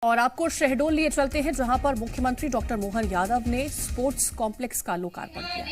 और आपको शहडोल लिए चलते हैं, जहां पर मुख्यमंत्री डॉक्टर मोहन यादव ने स्पोर्ट्स कॉम्प्लेक्स का लोकार्पण किया।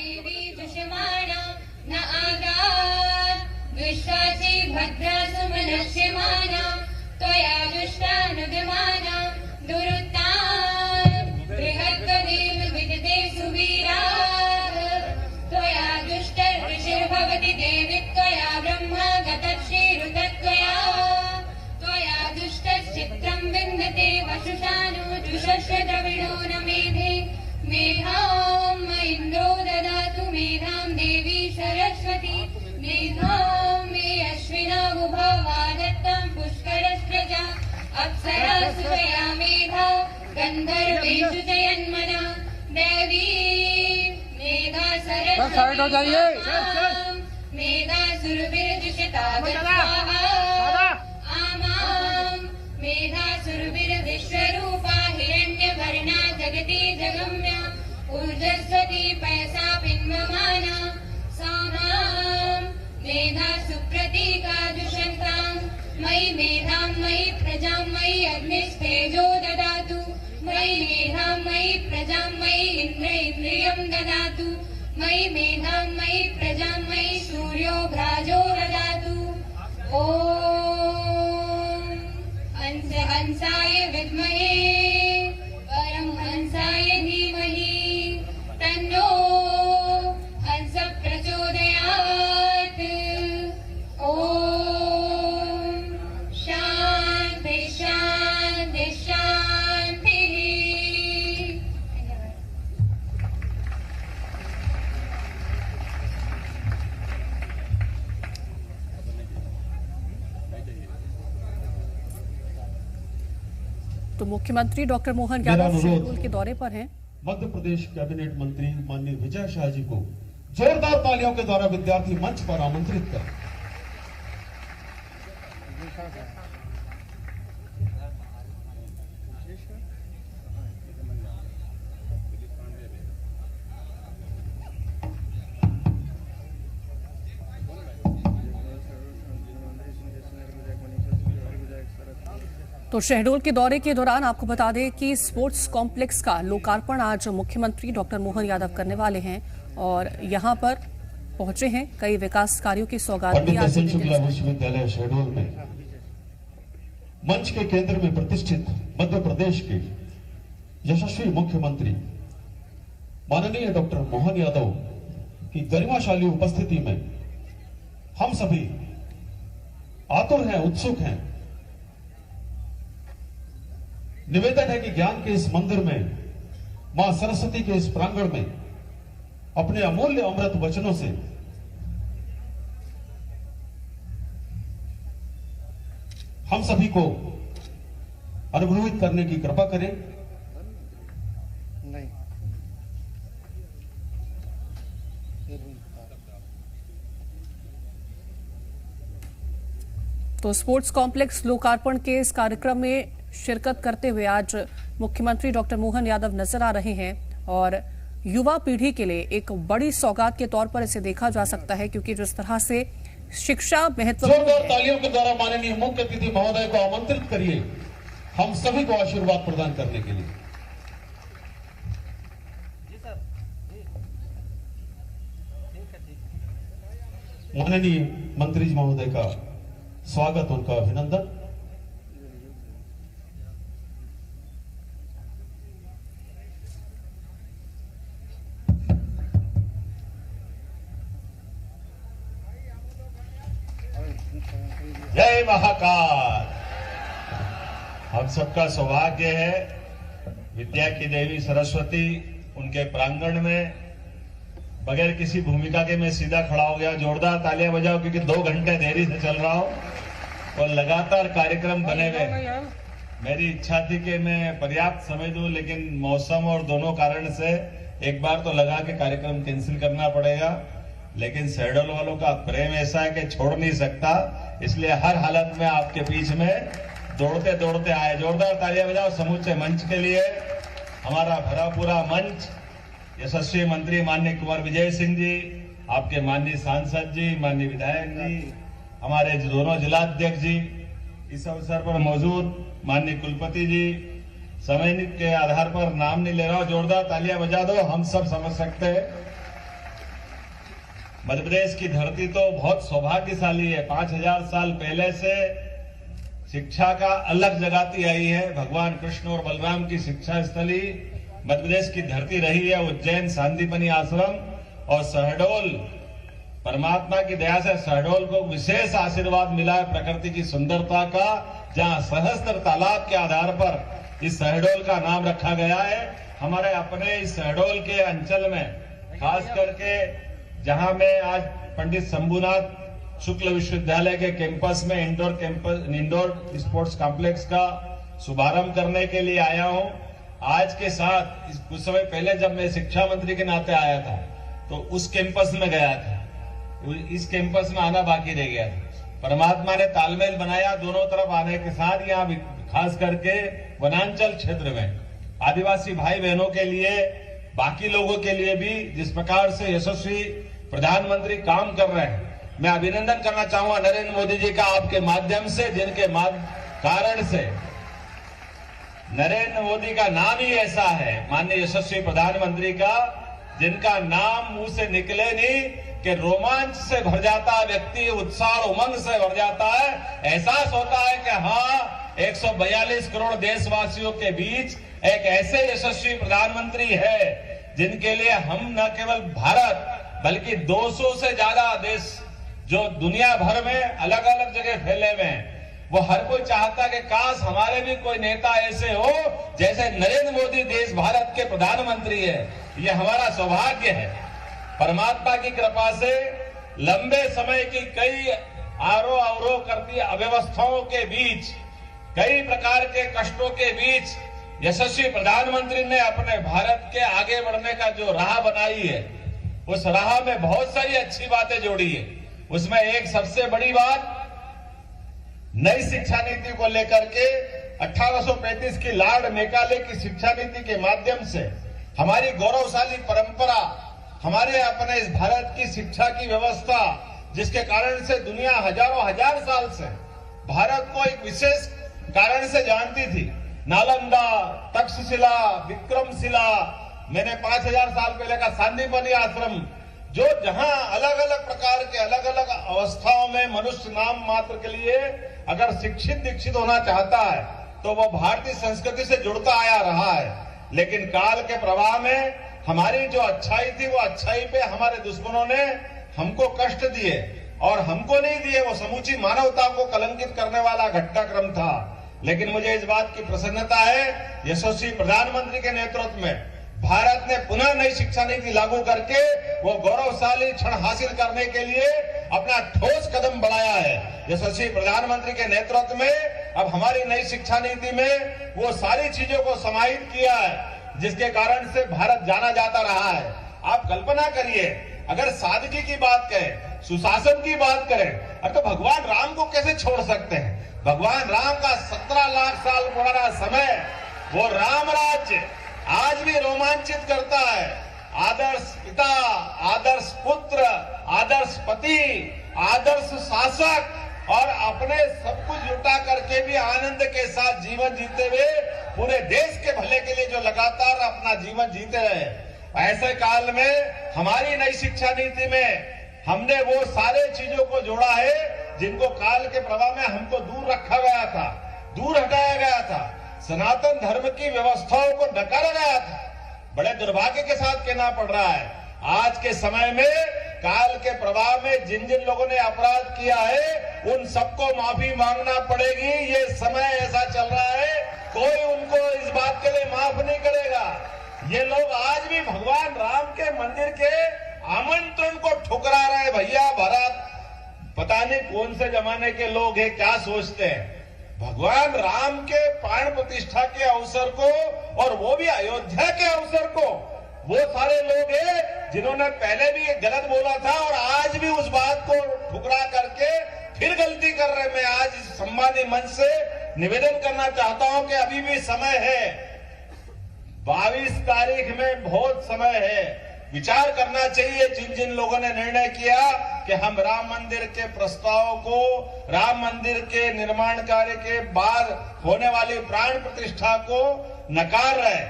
द्रविणो न मेधे मेधां इन्द्रो ददातु मेधां देवी सरस्वती मेधां मे अश्विना उभवादत्तं पुष्करस्रजा अप्सरासु त्वया मेधा गन्धर्वेषु च यन्मना देवी मेधा सरस्वती मेधा सुरभिर्जुषता मेधा सुरभिर विश्वरूपा हिरण्यवर्णा जगति जगम्या ऊर्जस्वती पैसा पिन्वमाना सामां मेधा सुप्रतीका दुष्यन्तां मयि मेधां मयि प्रजां मयि अग्निस्तेजो ददातु मयि मेधां मयि प्रजां मयि इन्द्रियं ददातु मयि मेधां मयि प्रजां मयि सूर्यो भ्राजो ददातु हंसाय विद्महे परमहंसाय धीमहि तन्नो हंस प्रचोदयात्। ओम शांति शांति शांति। तो मुख्यमंत्री डॉक्टर मोहन यादव शहडोल के दौरे पर हैं। मध्य प्रदेश कैबिनेट मंत्री माननीय विजय शाह जी को जोरदार तालियों के द्वारा विद्यार्थी मंच पर आमंत्रित करें। तो शहडोल के दौरे के दौरान आपको बता दें कि स्पोर्ट्स कॉम्प्लेक्स का लोकार्पण आज मुख्यमंत्री डॉक्टर मोहन यादव करने वाले हैं और यहां पर पहुंचे हैं। कई विकास कार्यों की सौगात भी आज विश्वविद्यालय शहडोल में मंच के केंद्र में प्रतिष्ठित मध्य प्रदेश के यशस्वी मुख्यमंत्री माननीय डॉक्टर मोहन यादव की गरिमाशाली उपस्थिति में हम सभी आतुर हैं, उत्सुक हैं। निवेदन है कि ज्ञान के इस मंदिर में, मां सरस्वती के इस प्रांगण में अपने अमूल्य अमृत वचनों से हम सभी को अनुभवित करने की कृपा करें। नहीं तो स्पोर्ट्स कॉम्प्लेक्स लोकार्पण के इस कार्यक्रम में शिरकत करते हुए आज मुख्यमंत्री डॉक्टर मोहन यादव नजर आ रहे हैं और युवा पीढ़ी के लिए एक बड़ी सौगात के तौर पर इसे देखा जा सकता है, क्योंकि जिस तरह से शिक्षा महत्वपूर्ण है। तालियों के द्वारा माननीय मुख्य अतिथि महोदय को आमंत्रित करिए हम सभी को आशीर्वाद प्रदान करने के लिए। माननीय मंत्री जी महोदय का स्वागत, उनका अभिनंदन। जय महाकाल। हम सबका सौभाग्य है विद्या की देवी सरस्वती उनके प्रांगण में बगैर किसी भूमिका के मैं सीधा खड़ा हो गया। जोरदार तालियां बजाओ, क्योंकि 2 घंटे देरी से चल रहा हूं और लगातार कार्यक्रम बने हुए। मेरी इच्छा थी कि मैं पर्याप्त समय दूं, लेकिन मौसम और दोनों कारण से एक बार तो लगा के कार्यक्रम कैंसिल करना पड़ेगा। लेकिन शहडोल वालों का प्रेम ऐसा है कि छोड़ नहीं सकता, इसलिए हर हालत में आपके बीच में दौड़ते दौड़ते आए। जोरदार तालियां बजाओ समूचे मंच के लिए। हमारा भरा पूरा मंच यशस्वी मंत्री माननीय कुंवर विजय सिंह जी, आपके माननीय सांसद जी, माननीय विधायक जी, हमारे दोनों जिलाध्यक्ष जी, इस अवसर पर मौजूद माननीय कुलपति जी, समय के आधार पर नाम नहीं ले रहा हूं, जोरदार तालियां बजा दो, हम सब समझ सकते हैं। मध्य प्रदेश की धरती तो बहुत सौभाग्यशाली है। 5000 साल पहले से शिक्षा का अलग जगाती आई है। भगवान कृष्ण और बलराम की शिक्षा स्थली मध्य प्रदेश की धरती रही है। उज्जैन सांदीपनि आश्रम और शहडोल, परमात्मा की दया से शहडोल को विशेष आशीर्वाद मिला है प्रकृति की सुंदरता का, जहां सहस्त्र तालाब के आधार पर इस शहडोल का नाम रखा गया है। हमारे अपने इस शहडोल के अंचल में खास करके जहां मैं आज पंडित शंभुनाथ शुक्ल विश्वविद्यालय के कैंपस में इंडोर स्पोर्ट्स कॉम्प्लेक्स का शुभारंभ करने के लिए आया हूं। आज के साथ कुछ समय पहले जब मैं शिक्षा मंत्री के नाते आया था तो उस कैंपस में गया था, इस कैंपस में आना बाकी रह गया था। परमात्मा ने तालमेल बनाया दोनों तरफ आने के साथ। यहाँ खास करके वनांचल क्षेत्र में आदिवासी भाई बहनों के लिए, बाकी लोगों के लिए भी जिस प्रकार से यशस्वी प्रधानमंत्री काम कर रहे हैं, मैं अभिनंदन करना चाहूंगा नरेंद्र मोदी जी का आपके माध्यम से, जिनके कारण से नरेंद्र मोदी का नाम ही ऐसा है, माननीय यशस्वी प्रधानमंत्री का, जिनका नाम मुंह से निकले नहीं कि रोमांच से भर जाता है व्यक्ति, उत्साह उमंग से भर जाता है। एहसास होता है कि हाँ, 142 करोड़ देशवासियों के बीच एक ऐसे यशस्वी प्रधानमंत्री है जिनके लिए हम न केवल भारत बल्कि 200 से ज्यादा देश जो दुनिया भर में अलग अलग जगह फैले हुए हैं, वो हर कोई चाहता है कि काश हमारे भी कोई नेता ऐसे हो जैसे नरेंद्र मोदी देश भारत के प्रधानमंत्री है। ये हमारा सौभाग्य है। परमात्मा की कृपा से लंबे समय की कई आरोह अवरोह करती अव्यवस्थाओं के बीच, कई प्रकार के कष्टों के बीच यशस्वी प्रधानमंत्री ने अपने भारत के आगे बढ़ने का जो राह बनाई है, उस राह में बहुत सारी अच्छी बातें जोड़ी है। उसमें एक सबसे बड़ी बात, नई शिक्षा नीति को लेकर के 1835 की लॉर्ड मैकाले की शिक्षा नीति के माध्यम से हमारी गौरवशाली परंपरा, हमारे अपने इस भारत की शिक्षा की व्यवस्था, जिसके कारण से दुनिया हजारों हजार साल से भारत को एक विशेष कारण से जानती थी। नालंदा, तक्षशिला, विक्रमशिला, मैंने 5000 साल पहले का सांदीपनि आश्रम, जो जहां अलग अलग प्रकार के अलग अलग अवस्थाओं में मनुष्य नाम मात्र के लिए अगर शिक्षित दीक्षित होना चाहता है तो वो भारतीय संस्कृति से जुड़ता आया रहा है। लेकिन काल के प्रवाह में हमारी जो अच्छाई थी, वो अच्छाई पे हमारे दुश्मनों ने हमको कष्ट दिए, और हमको नहीं दिए, वो समूची मानवता को कलंकित करने वाला घटनाक्रम था। लेकिन मुझे इस बात की प्रसन्नता है, यशस्वी प्रधानमंत्री के नेतृत्व में भारत ने पुनः नई शिक्षा नीति लागू करके वो गौरवशाली क्षण हासिल करने के लिए अपना ठोस कदम बढ़ाया है। यशस्वी प्रधानमंत्री के नेतृत्व में अब हमारी नई शिक्षा नीति में वो सारी चीजों को समाहित किया है जिसके कारण से भारत जाना जाता रहा है। आप कल्पना करिए, अगर सादगी की बात करें, सुशासन की बात करें, अब तो भगवान राम को कैसे छोड़ सकते हैं। भगवान राम का 17 लाख साल पुराना समय, वो राम राज्य आज भी रोमांचित करता है। आदर्श पिता, आदर्श पुत्र, आदर्श पति, आदर्श शासक और अपने सब कुछ जुटा करके भी आनंद के साथ जीवन जीते हुए पूरे देश के भले के लिए जो लगातार अपना जीवन जीते रहे। ऐसे काल में हमारी नई शिक्षा नीति में हमने वो सारे चीजों को जोड़ा है जिनको काल के प्रवाह में हमको दूर रखा गया था, दूर हटाया गया था। सनातन धर्म की व्यवस्थाओं को नकारा गया था। बड़े दुर्भाग्य के साथ कहना पड़ रहा है, आज के समय में काल के प्रवाह में जिन जिन लोगों ने अपराध किया है उन सबको माफी मांगना पड़ेगी। ये समय ऐसा चल रहा है, कोई उनको इस बात के लिए माफ नहीं करेगा। ये लोग आज भी भगवान राम के मंदिर के आमंत्रण को ठुकरा रहे हैं। भैया भारत पता नहीं कौन से जमाने के लोग हैं, क्या सोचते हैं। भगवान राम के प्राण प्रतिष्ठा के अवसर को, और वो भी अयोध्या के अवसर को, वो सारे लोग हैं जिन्होंने पहले भी गलत बोला था और आज भी उस बात को ठुकरा करके फिर गलती कर रहे हैं। मैं आज इस सम्मानी मंच से निवेदन करना चाहता हूं कि अभी भी समय है, 22 तारीख में बहुत समय है। विचार करना चाहिए जिन जिन लोगों ने निर्णय किया कि हम राम मंदिर के प्रस्ताव को, राम मंदिर के निर्माण कार्य के बाद होने वाली प्राण प्रतिष्ठा को नकार रहे।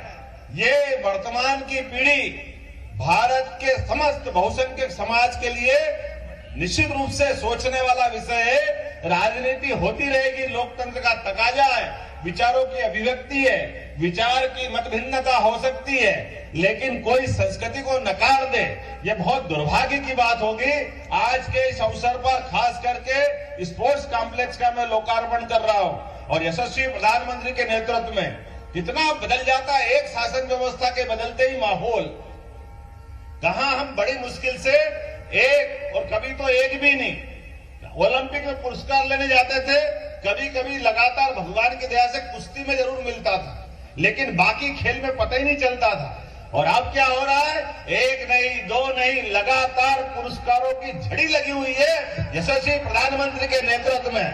ये वर्तमान की पीढ़ी भारत के समस्त बहुसंख्यक समाज के लिए निश्चित रूप से सोचने वाला विषय है। राजनीति होती रहेगी, लोकतंत्र का तकाजा है, विचारों की अभिव्यक्ति है, विचार की मतभिन्नता हो सकती है, लेकिन कोई संस्कृति को नकार दे, ये बहुत दुर्भाग्य की बात होगी। आज के इस अवसर पर खास करके स्पोर्ट्स कॉम्प्लेक्स का मैं लोकार्पण कर रहा हूं और यशस्वी प्रधानमंत्री के नेतृत्व में कितना बदल जाता है एक शासन व्यवस्था के बदलते ही माहौल। कहां हम बड़ी मुश्किल से एक और कभी तो एक भी नहीं, ओलंपिक में पुरस्कार लेने जाते थे, कभी कभी लगातार भगवान की दया से कुश्ती में जरूर मिलता था, लेकिन बाकी खेल में पता ही नहीं चलता था। और अब क्या हो रहा है, एक नहीं दो नहीं, लगातार पुरस्कारों की झड़ी लगी हुई है यशस्वी प्रधानमंत्री के नेतृत्व में।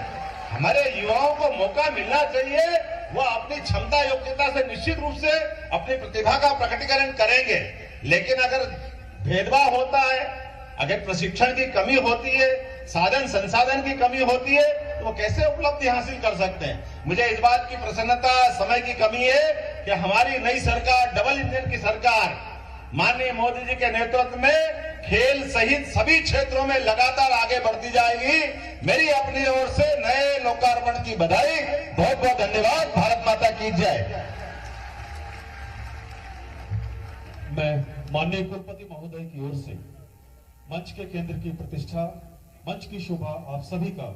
हमारे युवाओं को मौका मिलना चाहिए, वो अपनी क्षमता योग्यता से निश्चित रूप से अपनी प्रतिभा का प्रकटीकरण करेंगे, लेकिन अगर भेदभाव होता है, अगर प्रशिक्षण की कमी होती है, साधन संसाधन की कमी होती है, तो वो कैसे उपलब्धि हासिल कर सकते हैं। मुझे इस बात की प्रसन्नता, समय की कमी है कि हमारी नई सरकार, डबल इंजन की सरकार, माननीय मोदी जी के नेतृत्व में खेल सहित सभी क्षेत्रों में लगातार आगे बढ़ती जाएगी। मेरी अपनी ओर से नए लोकार्पण की बधाई, बहुत बहुत धन्यवाद। भारत माता की जय। मैं माननीय कुलपति महोदय की ओर से मंच के केंद्र की प्रतिष्ठा, मंच की शोभा आप सभी का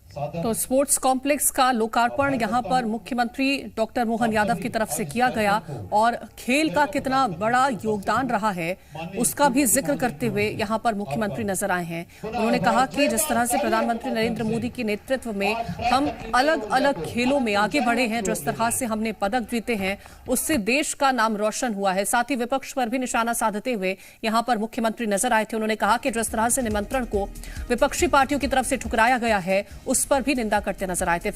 सादर। तो स्पोर्ट्स कॉम्प्लेक्स का लोकार्पण यहां पर मुख्यमंत्री डॉक्टर मोहन यादव की तरफ से किया गया और खेल का कितना बड़ा योगदान रहा है उसका भी जिक्र करते हुए यहां पर मुख्यमंत्री नजर आए हैं। उन्होंने कहा कि जिस तरह से प्रधानमंत्री नरेंद्र मोदी के नेतृत्व में हम अलग अलग खेलों में आगे बढ़े हैं, जिस तरह से हमने पदक जीते हैं, उससे देश का नाम रोशन हुआ है। साथ ही विपक्ष पर भी निशाना साधते हुए यहां पर मुख्यमंत्री नजर आए थे। उन्होंने कहा कि जिस तरह से निमंत्रण को विपक्षी पार्टियों की तरफ से ठुकराया गया है, उस पर भी निंदा करते नजर आए थे।